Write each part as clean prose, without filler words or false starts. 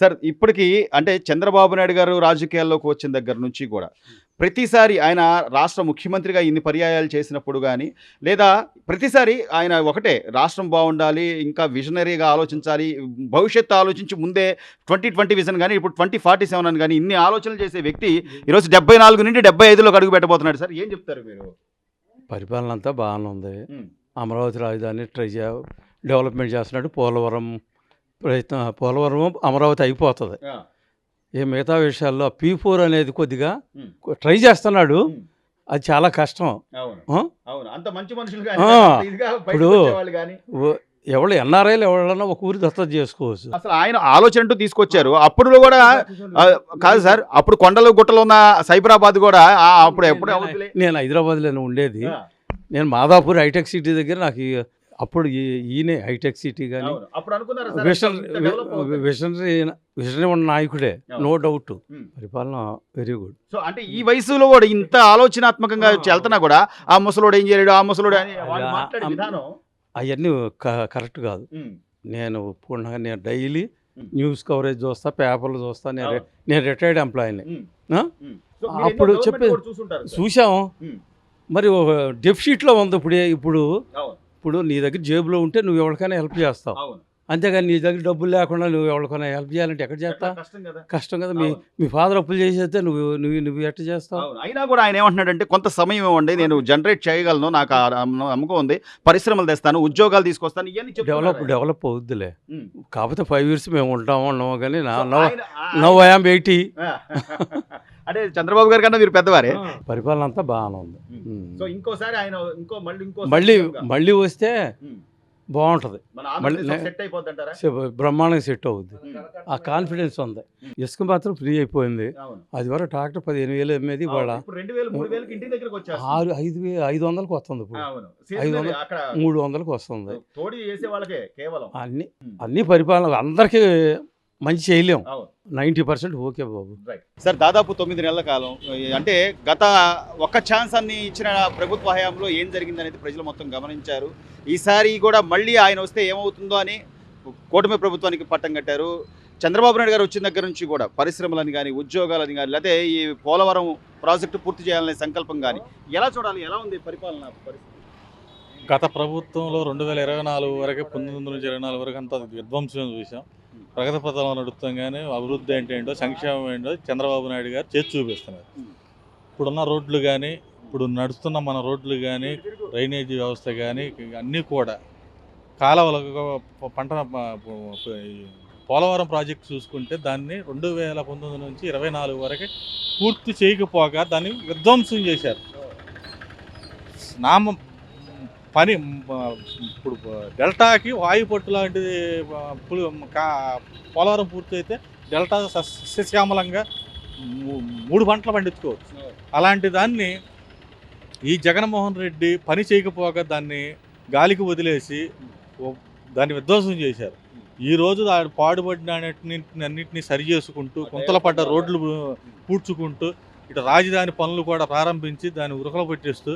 Sir ఇప్పటికి అంటే చంద్రబాబు నాయుడు గారు రాజకీయాల్లోకి వచ్చిన దగ్గర నుంచి కూడా ప్రతిసారి ఆయన రాష్ట్ర ముఖ్యమంత్రిగా ఇన్ని పర్యాయాలు చేసినప్పుడు కానీ లేదా ప్రతిసారి ఆయన ఒకటే రాష్ట్రం బాగుండాలి, ఇంకా విజనరీగా ఆలోచించాలి, భవిష్యత్తు ఆలోచించి ముందే 2020 విజన్ కానీ ఇప్పుడు 2047 అని కానీ ఇన్ని ఆలోచనలు చేసే వ్యక్తి ఈరోజు 74 నుండి 75లోకి అడుగు పెట్టబోతున్నాడు. సార్ ఏం చెప్తారు మీరు? పరిపాలన అంతా బాగానే ఉంది. ఉమ్, అమరావతి రాజధాని డెవలప్మెంట్ చేస్తున్నాడు. పోలవరం అమరావతి అయిపోతుంది. ఆ, ఏ మిగతా విషయాల్లో P4 అనేది కొద్దిగా ఉమ్, ట్రై చేస్తున్నాడు. ఉమ్, అది చాలా కష్టం. అవును ఆ? అవును, అంత మంచి మనుషులు ఆ, కానీ ఇదిగా బయటకు ఇప్పుడు వచ్చేవాళ్ళు కానీ ఎవరు ఎన్ఆర్ఐలు ఎవరైనా ఒక ఊరి దత్తత చేసుకోవచ్చు. అసలు ఆయన ఆలోచన అంటూ తీసుకొచ్చారు. అప్పుడు కూడా కాదు సార్, అప్పుడు కొండలు గుట్టలు ఉన్న సైబరాబాద్ కూడా అప్పుడు ఎప్పుడు అవుతులే. నేను హైదరాబాద్లోనే ఉండేది. ఆ, నేను మాదాపూర్ హైటెక్ సిటీ దగ్గర నాకు అప్పుడు ఈయనే హైటెక్ సిటీ కానీ అవును. అప్పుడు అనుకున్నారా సార్ ఇంత develop అవుతుంది? విషనరీ ఉన్న నాయకుడే, అవును. No doubt. ఉమ్. పరిపాలన వెరీ గుడ్. సో అంటే ఈ వయసులో కూడా ఇంత ఆలోచనాత్మకంగా వెళ్తున్నా కూడా ఆ ముసలోడు ఏం చేయలేడు, ఆ ముసలోడు అని వాళ్ళు మాట్లాడే విధానం. అవన్నీ కరెక్ట్ కాదు. ఉమ్, పూర్ణంగా నేను డైలీ ఉమ్. న్యూస్ కవరేజ్ చూస్తా, పేపర్లు చూస్తా. అవును. నేను రిటైర్డ్ ఎంప్లాయీని. ఉమ్, ఆ? ఉమ్. సో మీరు ఎన్నో అప్పుడు government చెప్పే- కూడా చూసుంటారు సార్. చూసాం. ఉమ్, మరి డెఫిసిట్లో ఉంది ఇప్పుడు. అవును ఇప్పుడు నీ దగ్గర జేబులో ఉంటే నువ్వు ఎవరికైనా హెల్ప్ చేస్తావు. అవును, అంతేగాని నీ దగ్గర డబ్బులు లేకుండా నువ్వు ఎవరికైనా హెల్ప్ చేయాలంటే ఎక్కడ చేస్తా? కష్టం కదా. కష్టం కదా. అవును. మీ ఫాదర్ అప్పులు చేసేస్తే నువ్వు ఎట్ట చేస్తావు? అవును, అయినా కూడా ఆయన ఏమంటున్నాడంటే కొంత సమయం ఇవ్వండి, నేను జనరేట్ చేయగలను, నాకు ఆ నమ్మకం ఉంది, పరిశ్రమలు తెస్తాను, ఉద్యోగాలు తీసుకొస్తాను, ఇవన్నీ చెప్తున్నారు. డెవలప్ అవుద్దిలే. ఉమ్. కాకపోతే 5 years మేము ఉండము కానీ సో ఆయన- నవ్ ఐఎమ్ 80. అంటే చంద్రబాబు గారి కన్నా మీరు పెద్దవారే. పరిపాలన అంతా బాగానే ఉంది. సో ఇంకోసారి ఆయన ఇంకో మళ్ళీ వస్తే బాగుంటుంది. మన మళ్ళీ ఆంధ్రప్రదేశ్ సెట్ అయిపోద్ది అంటారా? బ్రహ్మాండంగా సెట్ అవుద్ది. ఆ కాన్ఫిడెన్స్ ఉంది. ఇసుక మాత్రం ఫ్రీ అయిపోయింది. అవును. అది వరకు ట్రాక్టర్ 15,000 అమ్మేది ఇవాళ ఇప్పుడు 2,000 3,000 ఇంటి దగ్గరకు వచ్చేస్తుంది. 500కి వస్తుంది. ఇప్పుడు అవును, 500 అక్కడ 300కి వస్తుంది. తోడి చేసే వాళ్ళకే కేవలం. అన్ని పరిపాలన అందరికీ మంచి చేయలేం. అవును 90% ఓకే బాబు. సార్ దాదాపు 9 నెలల కాలం అంటే గత ఒక్క ఛాన్స్ అన్ని ఇచ్చిన ప్రభుత్వ హయాంలో ఏం జరిగిందనేది ప్రజలు మొత్తం గమనించారు. ఈసారి కూడా మళ్ళీ ఆయన వస్తే ఏమవుతుందో అని కూటమి ప్రభుత్వానికి పట్టం కట్టారు. చంద్రబాబు నాయుడు గారు వచ్చిన దగ్గర నుంచి కూడా పరిశ్రమలని కానీ ఉద్యోగాలని కానీ లేకపోతే ఈ పోలవరం ప్రాజెక్టు పూర్తి చేయాలనే సంకల్పం కానీ ఎలా చూడాలి, ఎలా ఉంది పరిపాలన పరిస్థితి? గత ప్రభుత్వంలో 2024 వరకు 19 నుంచి 24 వరకు అంతా విధ్వంసం చూసాం. ప్రగతి పథంలో నడుస్తాం కానీ అభివృద్ధి ఏంటో సంక్షేమం ఏంటో చంద్రబాబు నాయుడు గారు చేసి చూపిస్తున్నారు. ఇప్పుడున్న రోడ్లు కానీ ఇప్పుడు నడుస్తున్న మన రోడ్లు కానీ డ్రైనేజీ వ్యవస్థ కానీ అన్నీ కూడా కాలువలకు పంట పోలవరం ప్రాజెక్టు చూసుకుంటే దాన్ని 2019 నుంచి 24 వరకు పూర్తి చేయకపోగా దాన్ని విధ్వంసం చేశారు. పని ఇప్పుడు డెల్టాకి వాయుపట్టు లాంటిది పోలవరం పూర్తి అయితే డెల్టా సస్యశ్యామలంగా 3 పంటలు పండించుకోవచ్చు. అలాంటి దాన్ని ఈ జగన్మోహన్ రెడ్డి పని చేయకపోగా దాన్ని గాలికి వదిలేసి దాన్ని విధ్వంసం చేశారు. ఈరోజు పాడుపడిన అన్నింటినీ సరి చేసుకుంటూ కుంతల పడ్డ రోడ్లు పూడ్చుకుంటూ ఇటు రాజధాని పనులు కూడా ప్రారంభించి దాన్ని ఉరకలు పెట్టేస్తూ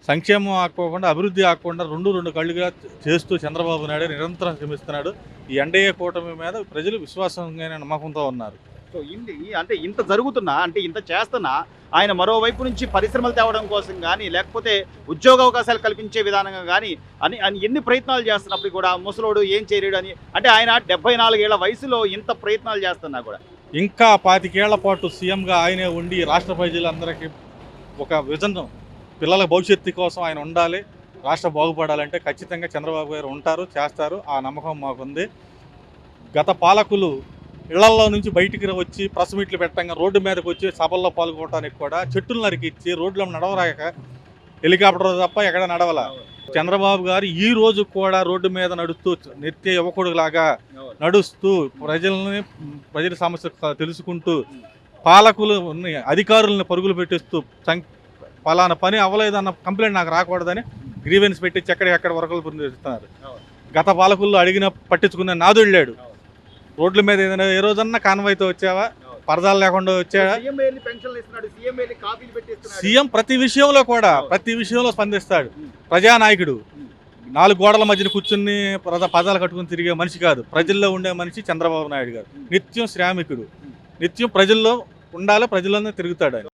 సంక్షేమం ఆకోకుండా అభివృద్ధి ఆకుండా రెండు కళ్ళుగా చేస్తూ చంద్రబాబు నాయుడు నిరంతరం శ్రమిస్తున్నాడు. ఈ ఎన్డీఏ కూటమి మీద ప్రజలు విశ్వాసంగా నమ్మకంతో ఉన్నారు. సో అంటే ఇంత జరుగుతున్నా, అంటే ఇంత చేస్తున్నా ఆయన మరోవైపు నుంచి పరిశ్రమలు తేవడం కోసం కానీ లేకపోతే ఉద్యోగ అవకాశాలు కల్పించే విధానంగా కానీ అని ఎన్ని ప్రయత్నాలు చేస్తున్నప్పుడు కూడా ముసలోడు ఏం చేయలేడు అని, అంటే ఆయన 74 ఏళ్ల వయసులో ఇంత ప్రయత్నాలు చేస్తున్నా కూడా ఇంకా 25 ఏళ్ల పాటు సీఎంగా ఆయనే ఉండి రాష్ట్ర ప్రజలందరికీ ఒక విజన్, పిల్లల భవిష్యత్తు కోసం ఆయన ఉండాలి, రాష్ట్రం బాగుపడాలంటే ఖచ్చితంగా చంద్రబాబు గారు ఉంటారు, చేస్తారు. ఆ నమ్మకం మాకుంది. గత పాలకులు ఇళ్లల్లో నుంచి బయటికి వచ్చి ప్రెస్ మీట్లు పెట్టంగా రోడ్డు మీదకి వచ్చి సభల్లో పాల్గొనడానికి కూడా చెట్టులు నరికిచ్చి రోడ్లు నడవరాక హెలికాప్టర్ తప్ప ఎక్కడ నడవల. చంద్రబాబు గారు ఈ రోజు కూడా రోడ్డు మీద నడుస్తూ నిత్య యువకుడిలాగా నడుస్తూ ప్రజల సమస్య తెలుసుకుంటూ పాలకులు అధికారులను పరుగులు పెట్టిస్తూ పలానా పని అవ్వలేదన్న కంప్లైంట్ నాకు రాకూడదని గ్రీవెన్స్ పెట్టి ఎక్కడెక్కడ వరకలు పొందిస్తున్నారు. గత పాలకుల్లో అడిగిన పట్టించుకున్న నాదుళ్ళాడు. రోడ్ల మీద ఏదైనా ఏ రోజన్నా కాన్వాయ్తో వచ్చావా? పరదాలు లేకుండా వచ్చావా? సీఎం ప్రతి విషయంలో స్పందిస్తాడు. ప్రజానాయకుడు. నాలుగు గోడల మధ్యన కూర్చుని పదాలు కట్టుకుని తిరిగే మనిషి కాదు. ప్రజల్లో ఉండే మనిషి చంద్రబాబు నాయుడు గారు. నిత్యం శ్రామికుడు, నిత్యం ప్రజల్లో ఉండాలి, ప్రజల్లోనే తిరుగుతాడు ఆయన.